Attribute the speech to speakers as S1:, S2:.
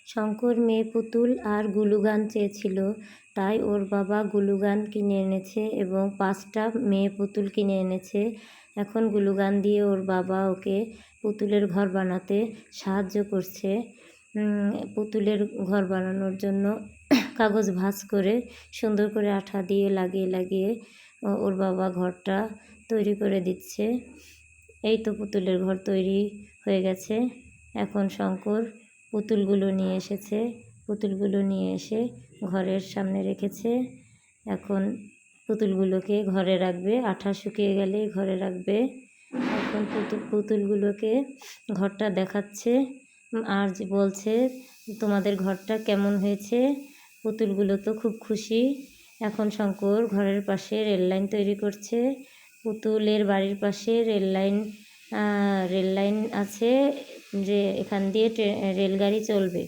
S1: শঙ্কর মেয়ে পুতুল আর গ্লুগান চেয়েছিল, তাই ওর বাবা গ্লুগান কিনে এনেছে এবং 5টা মেয়ে পুতুল কিনে এনেছে। এখন গ্লুগান দিয়ে ওর বাবা ওকে পুতুলের ঘর বানাতে সাহায্য করছে। পুতুলের ঘর বানানোর জন্য কাগজ ভাঁজ করে সুন্দর করে আঠা দিয়ে লাগিয়ে ওর বাবা ঘরটা তৈরি করে দিচ্ছে। এই তো পুতুলের ঘর তৈরি হয়ে গেছে। এখন শঙ্কর পুতুলগুলো নিয়ে এসেছে, পুতুলগুলো নিয়ে এসে ঘরের সামনে রেখেছে। এখন পুতুলগুলোকে ঘরে রাখবে, আঠা শুকিয়ে গেলেই ঘরে রাখবে। এখন পুতুলগুলোকে ঘরটা দেখাচ্ছে আর বলছে, তোমাদের ঘরটা কেমন হয়েছে? পুতুলগুলো তো খুব খুশি। এখন শঙ্কর ঘরের পাশে রেললাইন তৈরি করছে। পুতুলের বাড়ির পাশে রেললাইন আছে, যে এখান দিয়ে রেলগাড়ি চলবে।